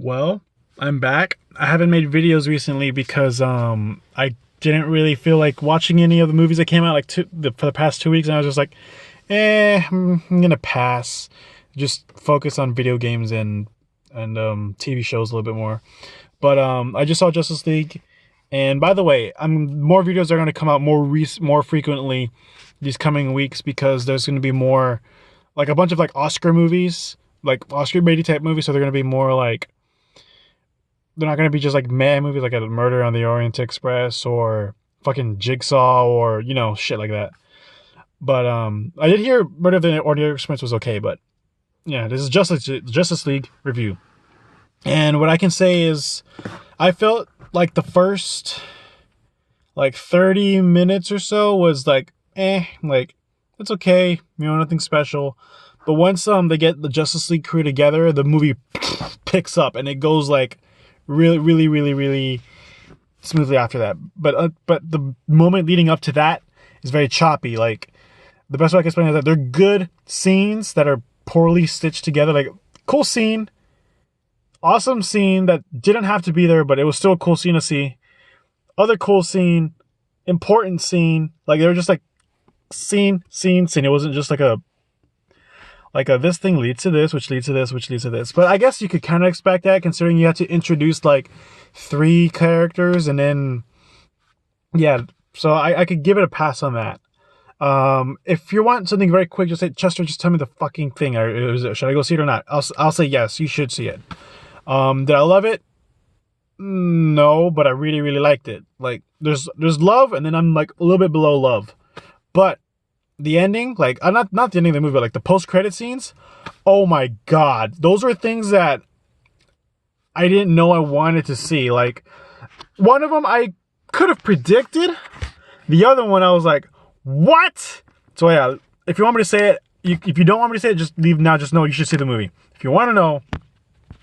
Well, I'm back. I haven't made videos recently because I didn't really feel like watching any of the movies that came out for the past 2 weeks, and I was just like, I'm gonna pass. Just focus on video games and TV shows a little bit more. But I just saw Justice League, and by the way, more videos are gonna come out more frequently these coming weeks because there's gonna be more, like a bunch of like Oscar movies, like Oscar baity type movies. So they're gonna be more like, they're not gonna be just like meh movies like a Murder on the Orient Express or fucking Jigsaw or shit like that. But I did hear Murder on the Orient Express was okay, but yeah, this is Justice League review. And what I can say is, I felt like the first 30 minutes or so was like it's okay, nothing special. But once they get the Justice League crew together, the movie picks up and it goes like really, really, really, really smoothly after that. But the moment leading up to that is very choppy. Like, the best way I can explain it is that they're good scenes that are poorly stitched together. Like, cool scene, awesome scene that didn't have to be there, but it was still a cool scene to see. Other cool scene, important scene. Like, they were just like scene. It wasn't just like a this thing leads to this, which leads to this, which leads to this. But I guess you could kind of expect that, considering you have to introduce like 3 characters, and then so I could give it a pass on that. If you want something very quick, just say, Chester, just tell me the fucking thing. Should I go see it or not? I'll say yes, you should see it. Did I love it? No, but I really, really liked it. Like, there's love, and then I'm like a little bit below love. But the ending, like, not the ending of the movie, but like the post-credit scenes, oh my god, those were things that I didn't know I wanted to see. Like, one of them I could have predicted. The other one I was like, what? So yeah, if you want me to say it, if you don't want me to say it, just leave now. Just know you should see the movie. If you want to know,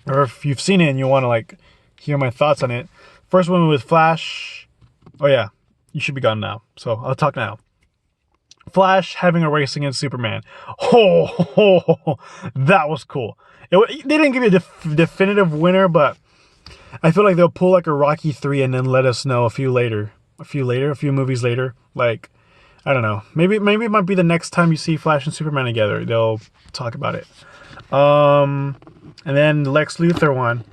or if you've seen it and you want to like hear my thoughts on it, first one was Flash. Oh yeah, you should be gone now. So I'll talk now. Flash having a race against Superman. That was cool. They didn't give you a definitive winner, but I feel like they'll pull like a Rocky 3 and then let us know a few movies later. Like, I don't know. Maybe it might be the next time you see Flash and Superman together, they'll talk about it. And then the Lex Luthor one,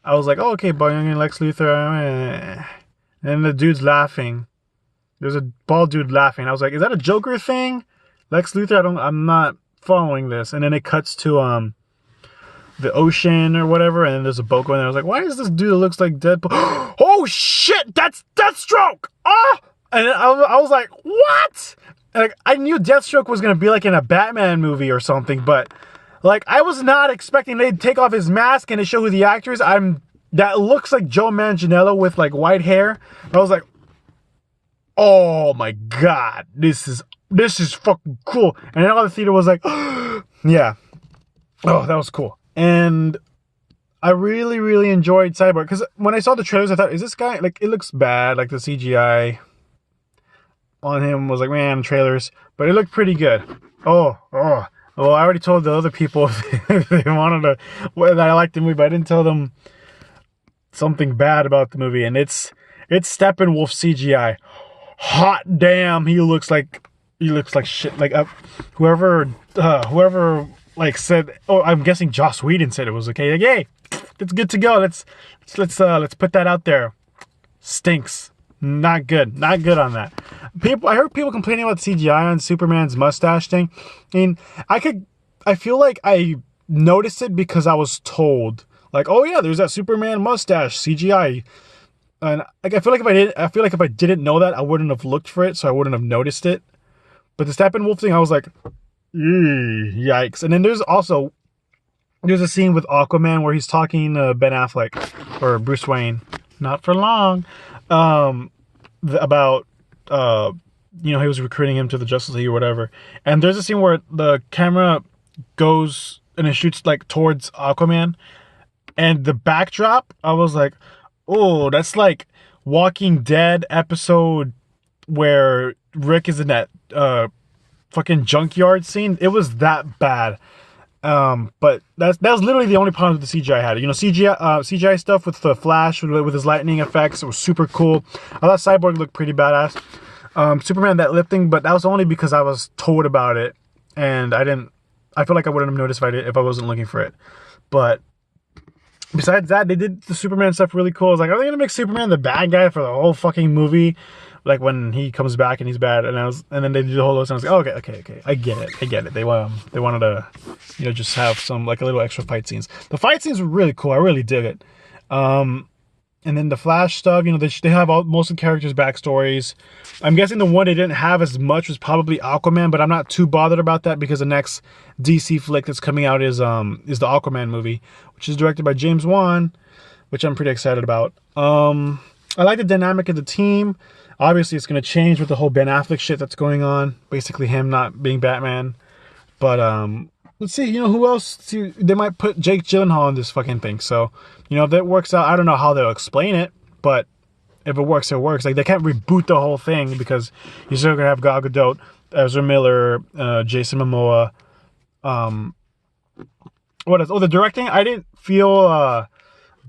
I was like, oh, okay, Boy Young and Lex Luthor. And then the dude's laughing. There's a bald dude laughing. I was like, is that a Joker thing? Lex Luthor, I'm not following this. And then it cuts to the ocean or whatever, and then there's a boat going there. I was like, why is this dude that looks like Deadpool? Oh shit, that's Deathstroke! Ah! And I was like, what? And like, I knew Deathstroke was gonna be like in a Batman movie or something, but like, I was not expecting they'd take off his mask and to show who the actor is. That looks like Joe Manganiello with like white hair. I was like, oh my god, this is fucking cool. And then all the theater was like, yeah. Oh, that was cool. And I really, really enjoyed Cyborg, because when I saw the trailers, I thought, is this guy, like, it looks bad, like the CGI on him was like, man, trailers, but it looked pretty good. Well, I already told the other people if they wanted to, that I liked the movie, but I didn't tell them something bad about the movie. And it's Steppenwolf CGI. Hot damn, he looks like shit. Like, whoever like said, oh, I'm guessing Joss Whedon said it was okay. Like, hey, it's good to go. Let's put that out there. Stinks. Not good on that. I heard people complaining about CGI on Superman's mustache thing. I mean, I feel like I noticed it because I was told, like, oh yeah, there's that Superman mustache CGI. And like, I feel like if I didn't know that, I wouldn't have looked for it, so I wouldn't have noticed it. But the Steppenwolf thing, I was like, yikes. And then there's a scene with Aquaman where he's talking to Ben Affleck, or Bruce Wayne, not for long, about he was recruiting him to the Justice League or whatever. And there's a scene where the camera goes and it shoots like towards Aquaman, and the backdrop, I was like, oh, that's like Walking Dead episode where Rick is in that fucking junkyard scene. It was that bad. But that was literally the only problem with the CGI I had. You know, CGI stuff with the Flash with his lightning effects, it was super cool. I thought Cyborg looked pretty badass. Superman, that lip thing, but that was only because I was told about it, and I feel like I wouldn't have noticed if I wasn't looking for it. But besides that, they did the Superman stuff really cool. I was like, are they gonna make Superman the bad guy for the whole fucking movie? Like when he comes back and he's bad, and then they do the whole list, and I was like, oh, okay, I get it. They wanted to, you know, just have some like a little extra fight scenes. The fight scenes were really cool. I really dig it. And then the Flash stuff, you know, they have most of the characters' backstories. I'm guessing the one they didn't have as much was probably Aquaman, but I'm not too bothered about that because the next DC flick that's coming out is the Aquaman movie, which is directed by James Wan, which I'm pretty excited about. I like the dynamic of the team. Obviously, it's going to change with the whole Ben Affleck shit that's going on. Basically, him not being Batman. But let's see, you know, who else? They might put Jake Gyllenhaal in this fucking thing. So, you know, if that works out, I don't know how they'll explain it, but if it works, it works. Like, they can't reboot the whole thing because you're still gonna have Gal Gadot, Ezra Miller, Jason Momoa. What else? Oh, the directing. I didn't feel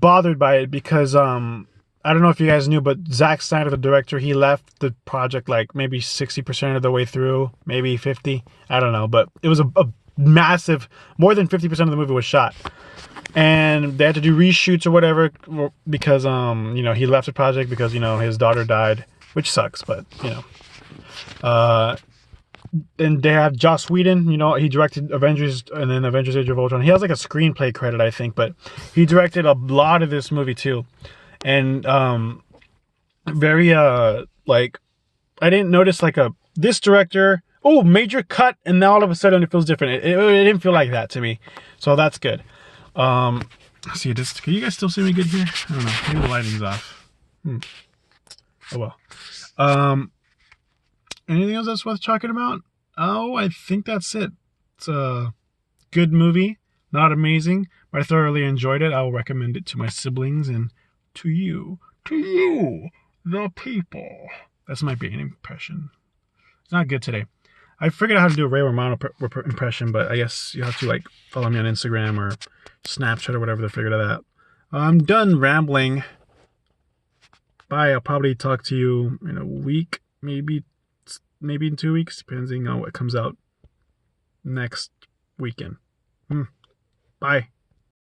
bothered by it because I don't know if you guys knew, but Zack Snyder, the director, he left the project like maybe 60% of the way through, maybe 50. I don't know, but it was a massive, more than 50% of the movie was shot. And they had to do reshoots or whatever because, you know, he left the project because, you know, his daughter died, which sucks, but, you know. And they have Joss Whedon, you know, he directed Avengers and then Avengers Age of Ultron. He has like a screenplay credit, I think, but he directed a lot of this movie too. And very like I didn't notice like this director, oh, major cut, and now all of a sudden it feels different. It didn't feel like that to me, so that's good. Let's see, can you guys still see me good here? I don't know, maybe the lighting's off. Oh well. Anything else that's worth talking about? Oh, I think that's it. It's a good movie, not amazing, but I thoroughly enjoyed it. I'll recommend it to my siblings and to you, the people. That's my Bane impression. It's not good today. I figured out how to do a Ray Romano impression, but I guess you have to like follow me on Instagram or Snapchat or whatever to figure that out. I'm done rambling. Bye. I'll probably talk to you in a week, maybe in 2 weeks, depending on what comes out next weekend. Bye.